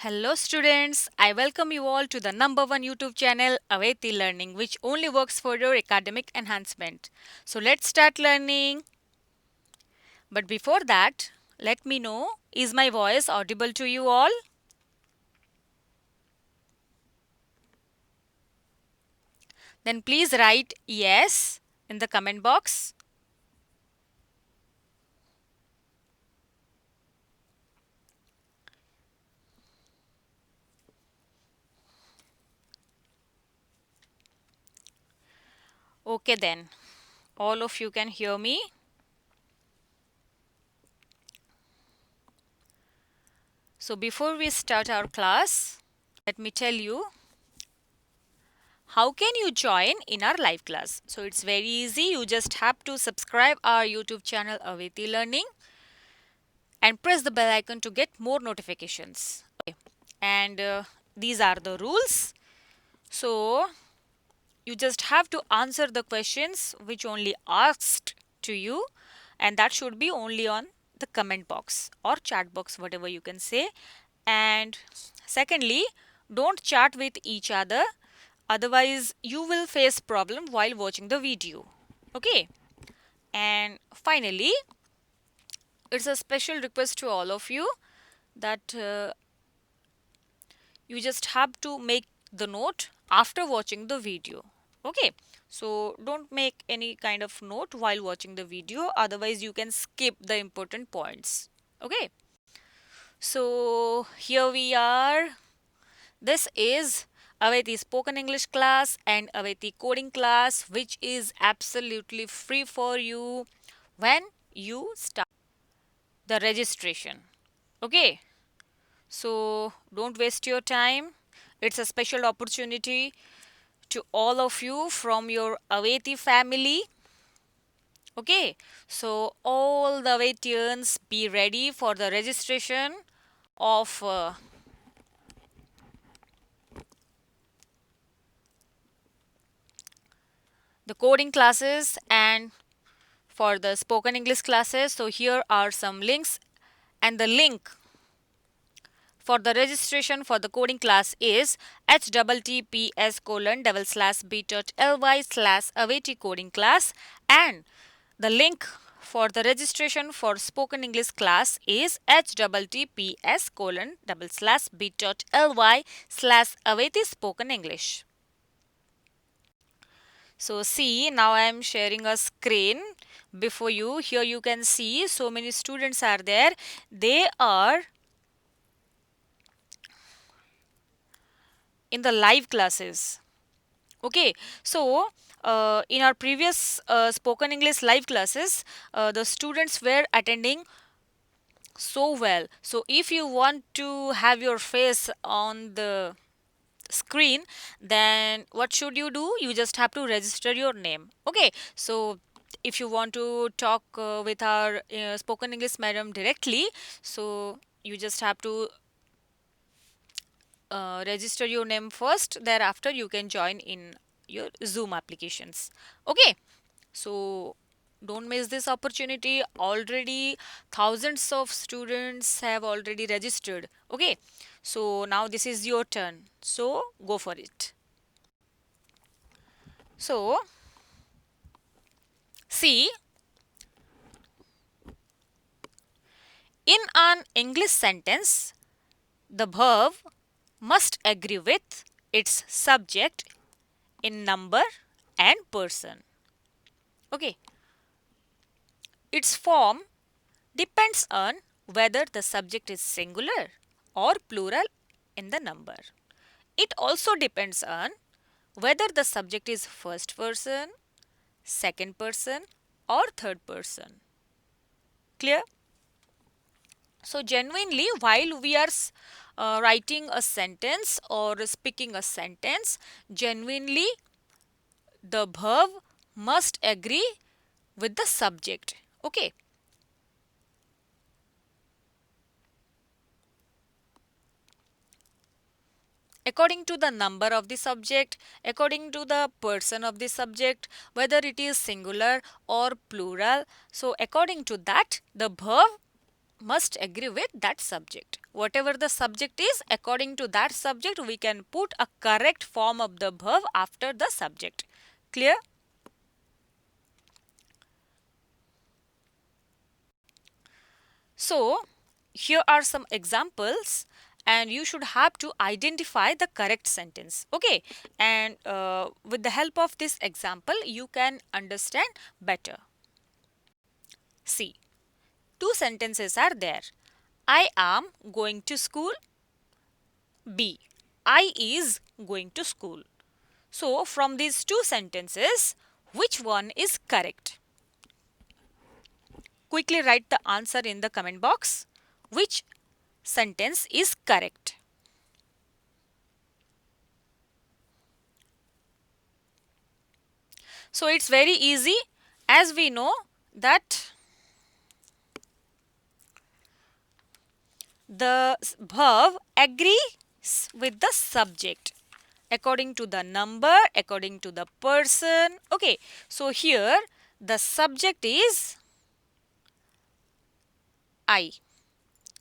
Hello students, I welcome you all to the number one YouTube channel Aveti Learning, which only works for your academic enhancement. So let's start learning. But before that, let me know, is my voice audible to you all? Then please write yes in the comment box. Okay then, all of you can hear me. So before we start our class, let me tell you how can you join in our live class. So it's very easy. You just have to subscribe our YouTube channel Aveti Learning and press the bell icon to get more notifications. Okay. And these are the rules. So you just have to answer the questions which only asked to you, and that should be only on the comment box or chat box, whatever you can say. And secondly, don't chat with each other, otherwise you will face problem while watching the video. Okay. And finally, it's a special request to all of you that you just have to make the note after watching the video. Okay, so don't make any kind of note while watching the video, otherwise you can skip the important points. Okay, so here we are. This is Aveti spoken English class and Aveti coding class, which is absolutely free for you when you start the registration. Okay, so don't waste your time. It's a special opportunity to all of you from your Aveti family. Okay, so all the Avetians, be ready for the registration of the coding classes and for the spoken English classes. So here are some links, and the link for the registration for the coding class is https://bit.ly/Aveti coding class, and the link for the registration for spoken English class is https://bit.ly/Aveti spoken English. So see, now I am sharing a screen before you. Here you can see so many students are there. They are in the live classes. Okay, so in our previous spoken English live classes, the students were attending so well. So if you want to have your face on the screen, then what should you do? You just have to register your name. Okay, so if you want to talk with our spoken English madam directly, so you just have to register your name first. Thereafter you can join in your Zoom applications. Okay, so don't miss this opportunity. Already thousands of students have already registered. Okay, so now this is your turn, so go for it. So see, in an English sentence, the verb must agree with its subject in number and person. Okay, its form depends on whether the subject is singular or plural in the number. It also depends on whether the subject is first person, second person, or third person. Clear? So, genuinely, while we are writing a sentence or speaking a sentence, genuinely the verb must agree with the subject. Okay. According to the number of the subject, according to the person of the subject, whether it is singular or plural. So, according to that, the verb must agree with that subject. Whatever the subject is, according to that subject, we can put a correct form of the verb after the subject. Clear? So, here are some examples and you should have to identify the correct sentence. Okay, and with the help of this example, you can understand better. See, two sentences are there. I am going to school. B. I is going to school. So, from these two sentences, which one is correct? Quickly write the answer in the comment box. Which sentence is correct? So, it's very easy as we know that the verb agrees with the subject according to the number, according to the person. Okay, so here the subject is I.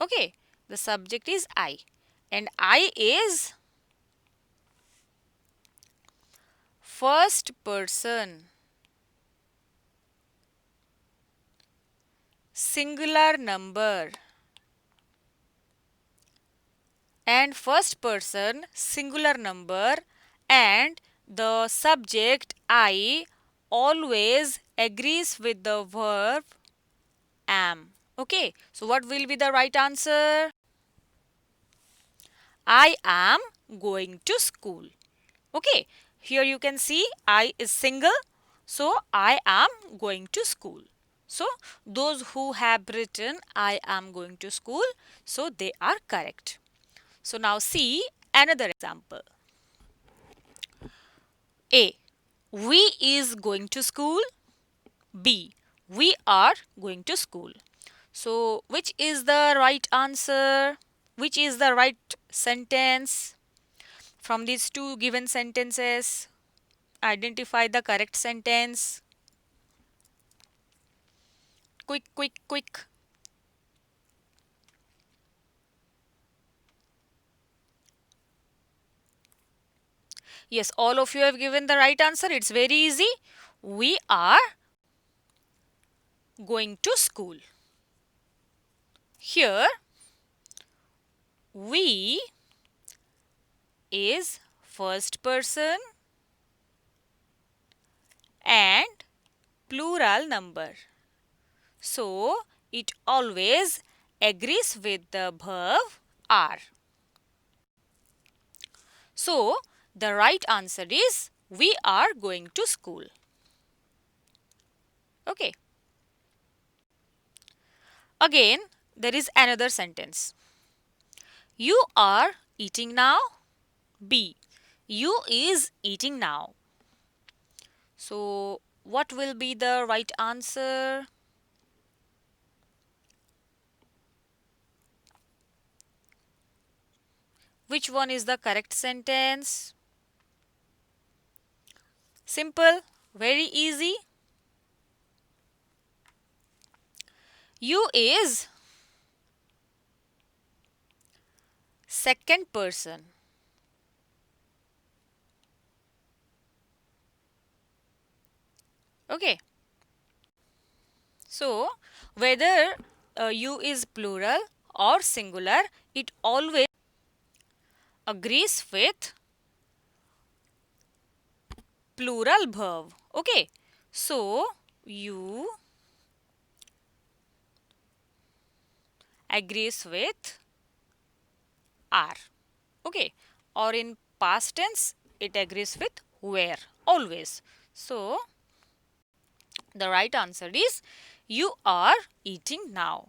Okay, the subject is I and I is first person, singular number, and first person singular number and the subject I always agrees with the verb am. Okay, so what will be the right answer? I am going to school. Okay, here you can see I is single, so I am going to school. So those who have written I am going to school, so they are correct. So now see another example. A. We is going to school. B. We are going to school. So which is the right answer? Which is the right sentence? From these two given sentences, identify the correct sentence. Quick, quick, quick. Yes, all of you have given the right answer. It's very easy. We are going to school. Here, we is first person and plural number. So, it always agrees with the verb are. So, the right answer is we are going to school. Okay. Again, there is another sentence. You are eating now. B. You is eating now. So, what will be the right answer? Which one is the correct sentence? Simple, very easy. You is second person. Okay. So, whether you is plural or singular, it always agrees with plural verb. Okay. So, you agrees with are. Okay. Or in past tense, it agrees with were. Always. So, the right answer is you are eating now.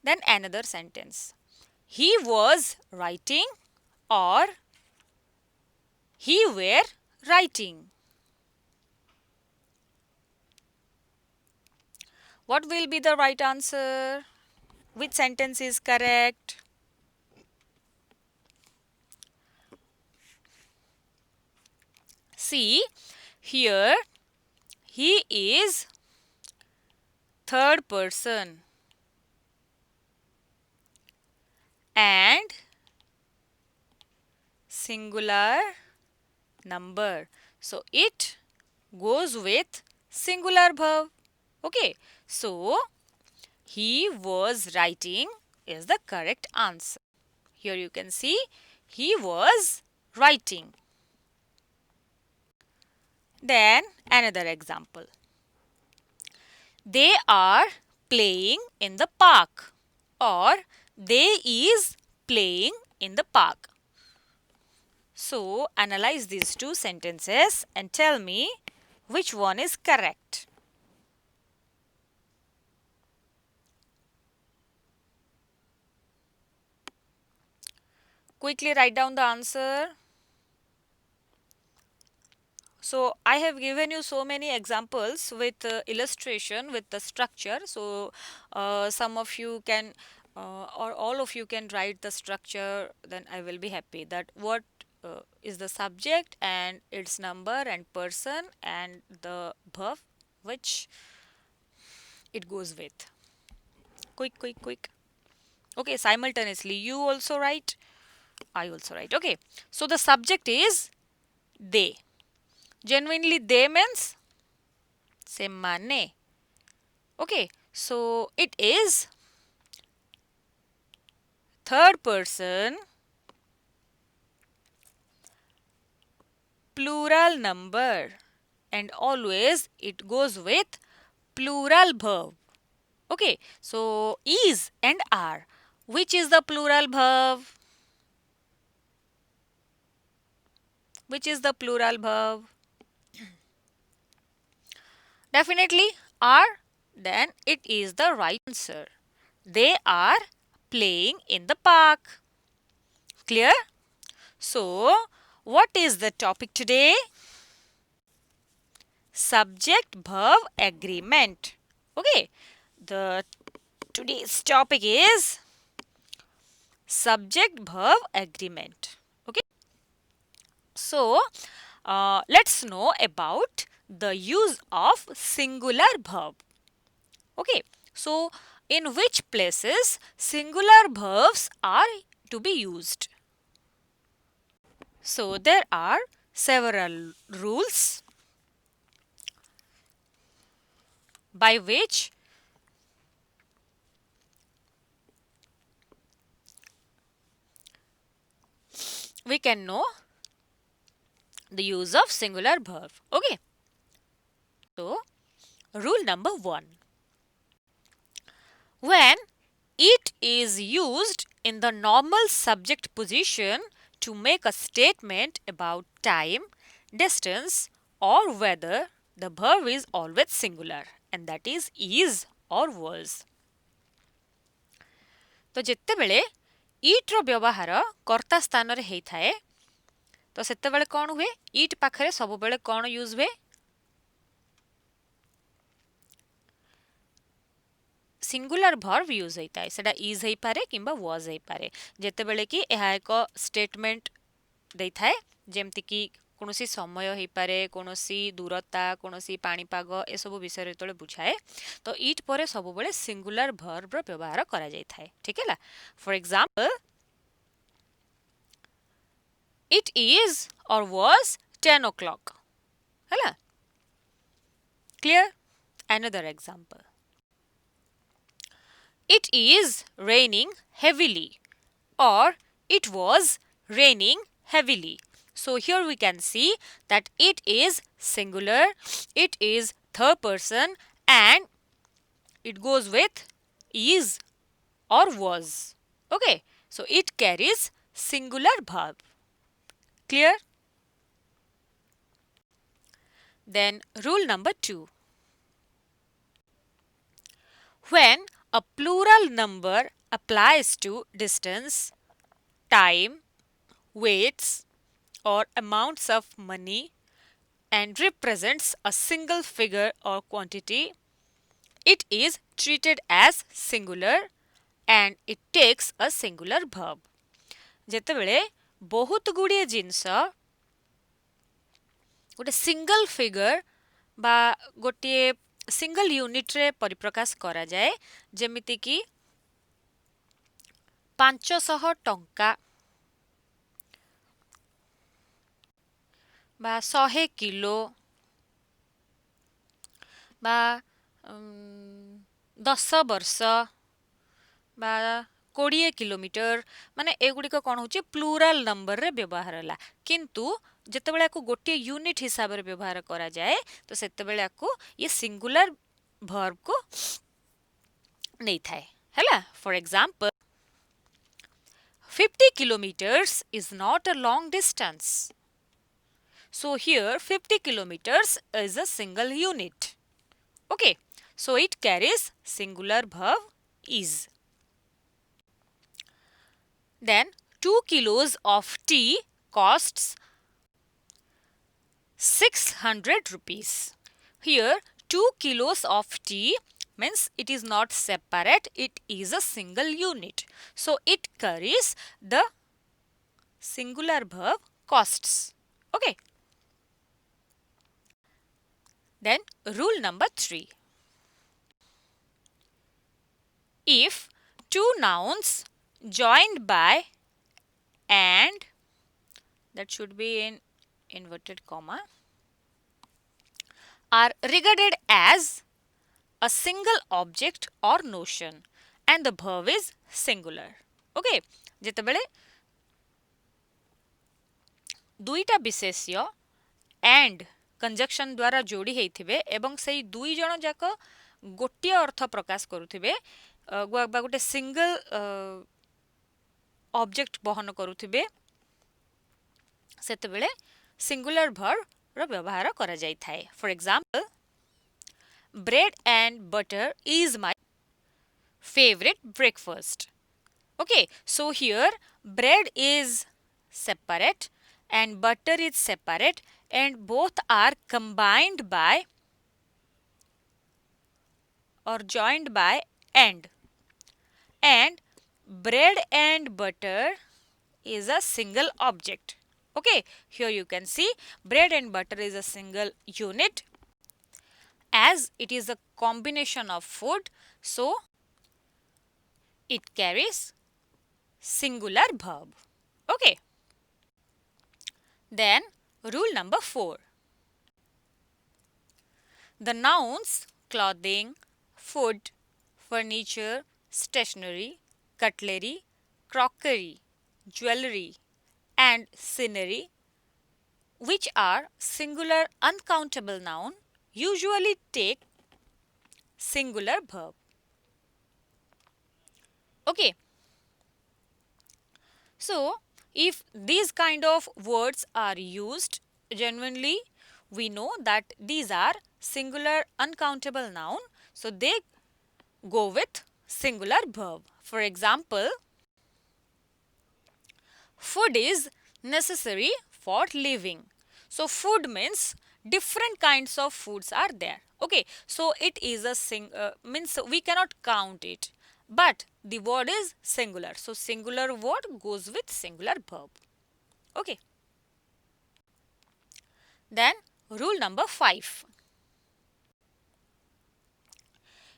Then another sentence. He was writing or he were writing. What will be the right answer? Which sentence is correct? See, here he is third person. singular number. So it goes with singular verb. Okay, so he was writing is the correct answer. Here you can see he was writing. Then another example. They are playing in the park, or they is playing in the park. So analyze these two sentences and tell me which one is correct. Quickly write down the answer. So I have given you so many examples with illustration with the structure. So some of you can or all of you can write the structure, then I will be happy that what is the subject and its number and person and the verb which it goes with. Quick, quick, quick. Okay, simultaneously you also write, I also write. Okay, so the subject is they. Genuinely they means semane. Okay, so it is third person plural number and always it goes with plural verb. Okay, so is and are. Which is the plural verb? Which is the plural verb? Definitely are. Then it is the right answer. They are playing in the park. Clear? So, what is the topic today? Subject verb agreement. Okay, the today's topic is subject verb agreement. Okay, so let's know about the use of singular verb. Okay, so in which places singular verbs are to be used? So there are several rules by which we can know the use of singular verb. Okay, so rule number 1. When it is used in the normal subject position to make a statement about time, distance or weather, the verb is always singular and that is or was. तो ଯେତେବେଳେ ଇଟ୍ ର ବ୍ୟବହାର କର୍ତ୍ତା ସ୍ଥାନରେ ହେଇଥାଏ ତ ସେତେବେଳେ କ'ଣ ହୁଏ ଇଟ୍ ପାଖରେ ସବୁବେଳେ କ'ଣ ୟୁଜ୍ ହୁଏ सिंगुलर भर्ब यूज होता है सेटा इज हो पारे किंबा वाज हो पारे जेतेबेले कि यह एक स्टेटमेंट देता है जेमति कि कोनोसी समय हो पारे कोनोसी दूरता कोनोसी पाणीपाग ए सब विषय तले बुझाए तो इट परे सब बेले सिंगुलर भर्ब रो व्यवहार करा जाय थाए ठीक है फॉर एग्जांपल इट इज और वाज 10 o'clock है clear another example It is raining heavily or it was raining heavily. So here we can see that it is singular, it is third person and it goes with is or was. Okay, so it carries singular verb. Clear? Then rule number 2. When a plural number applies to distance, time, weights, or amounts of money and represents a single figure or quantity, it is treated as singular and it takes a singular verb. ଯେତେବେଳେ ବହୁତ ଗୁଡ଼ିଏ ଜିନିଷ ଗୋଟେ single figure ବା ଗୋଟିଏ single unit रे परिप्रकाश करा जाए जेमिति कि 500 टंका বা 100 কিলো বা 10 ବର୍ଷ বা 20 କିଲୋମିଟର ମାନେ ଏଗୁଡ଼ିକ କ'ଣ ହେଉଛି ପ୍ଲୁରାଲ ନମ୍ବରରେ ବ୍ୟବହାର ହେଲା କିନ୍ତୁ ଯେତେବେଳେ ଆକୁ ଗୋଟିଏ ୟୁନିଟ୍ ହିସାବରେ ବ୍ୟବହାର କରାଯାଏ ତ ସେତେବେଳେ ଆକୁ ଇଏ ସିଙ୍ଗୁଲାର ଭର୍ବକୁ ନେଇଥାଏ ହେଲା ଫର example 50 kilometers is not a long distance. So here 50 kilometers is a single unit. Okay, so it carries singular verb is. Then 2 kilos of tea costs 600 rupees. Here 2 kilos of tea means it is not separate, it is a single unit. So it carries the singular verb costs. Okay. Then rule number 3. If two nouns joined by and, that should be in inverted comma, are regarded as a single object or notion and the verb is singular. Okay, ଯେତେବେଳେ ଦୁଇଟା ବିଶେଷ୍ୟ and conjunction ଦ୍ୱାରା ଯୋଡ଼ି ହେଇଥିବେ ଏବଂ ସେଇ ଦୁଇ ଜଣ ଯାକ ଗୋଟିଏ ଅର୍ଥ ପ୍ରକାଶ କରୁଥିବେ ବା ଗୋଟେ ସିଙ୍ଗଲ ଅବଜେକ୍ଟ ବହନ କରୁଥିବେ ସେତେବେଳେ ସିଙ୍ଗୁଲାର ଭର୍ବର ବ୍ୟବହାର କରାଯାଇଥାଏ ଫର example bread and butter is my favorite breakfast. Okay, so here bread is separate and butter is separate and both are combined by or joined by and bread and butter is a single object. Okay, here you can see bread and butter is a single unit as it is a combination of food, so it carries singular verb. Okay, then rule number 4. The nouns clothing, food, furniture, stationery, cutlery, crockery, jewelry and scenery, which are singular uncountable noun, usually take singular verb. Okay, so if these kind of words are used genuinely, we know that these are singular uncountable noun, so they go with singular verb. For example, food is necessary for living. So food means different kinds of foods are there. Okay, so it is a means we cannot count it, but the word is singular, so singular word goes with singular verb. Okay, then rule number 5.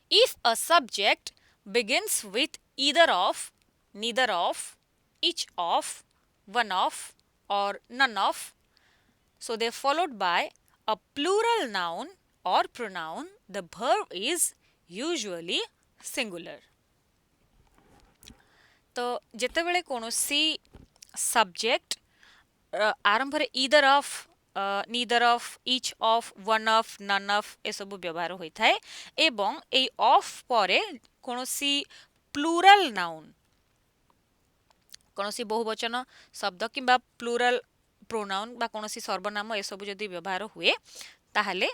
If a subject begins with either of, neither of, each of, one of or none of, so they are followed by a plural noun or pronoun, the verb is usually singular. तो ଯେତେବେଳେ କୌଣସି subject ଆରମ୍ଭରେ either of, neither of, each of, one of, none of ଏସବୁ ବ୍ୟବହାର ହୋଇଥାଏ ଏବଂ এই of ପରେ କୌଣସି plural noun, କୌଣସି ବହୁବଚନ ଶବ୍ଦ କିମ୍ବା plural pronoun ବା କୌଣସି ସର୍ବନାମ ଏସବୁ ଯଦି ବ୍ୟବହାର ହୁଏ ତାହେଲେ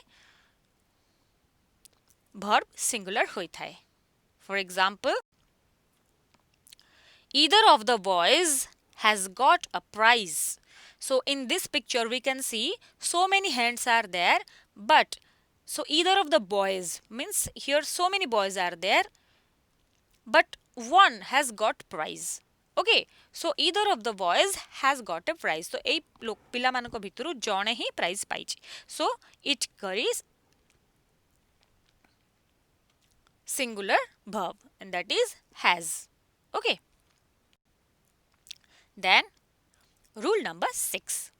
verb singular ହୋଇଥାଏ. For example, either of the boys has got a prize. So in this picture we can see so many hands are there, but so either of the boys means here so many boys are there, but one has got prize. Okay, so either of the boys has got a prize. So ei pila manako bhituru jone hi prize paichi. So it carries singular verb and that is has. Okay. Then rule number 6.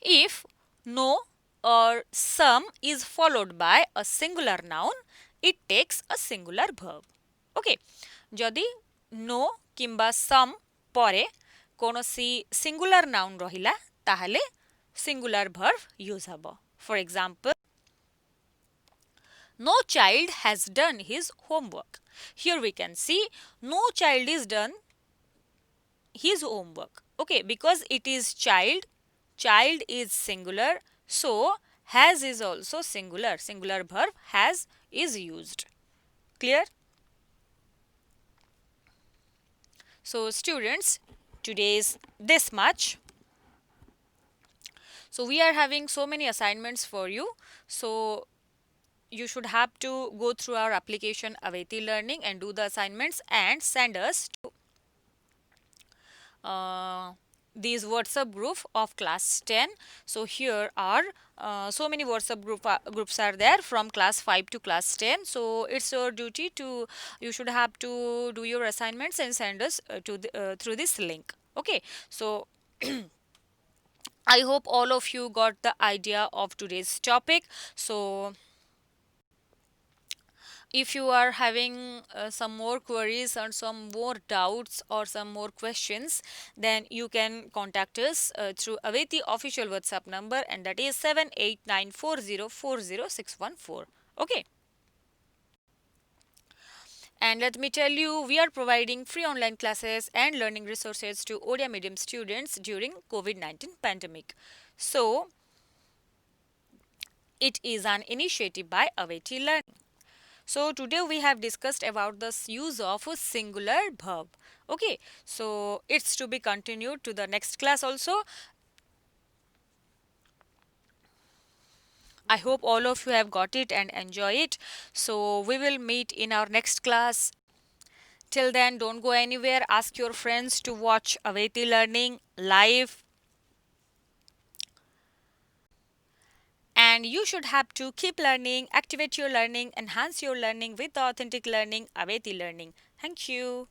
If no or some is followed by a singular noun, it takes a singular verb. Okay, जदि no किंबा some परे कोनोसी singular noun रहिला ताहले singular verb use हबो. For example, no child has done his homework. Here we can see no child is done his homework. Okay, because it is child, child is singular, so has is also singular. Singular verb has is used. Clear? So students, today is this much. So we are having so many assignments for you. So you should have to go through our application Aveti Learning and do the assignments and send us to these WhatsApp group of class 10. So here are so many WhatsApp groups are there from class 5 to class 10. So it's your duty to, you should have to do your assignments and send us to through this link. Okay, so I hope all of you got the idea of today's topic. So if you are having some more queries or some more doubts or some more questions, then you can contact us through Aveti official WhatsApp number, and that is 7894040614. Okay. And let me tell you, we are providing free online classes and learning resources to Odia medium students during COVID-19 pandemic. So it is an initiative by Aveti Learning. So today we have discussed about the use of a singular verb. Okay, so it's to be continued to the next class also. I hope all of you have got it and enjoy it. So we will meet in our next class. Till then, don't go anywhere. Ask your friends to watch Aveti Learning live. And you should have to keep learning, activate your learning, enhance your learning with the authentic learning, Aveti Learning. Thank you.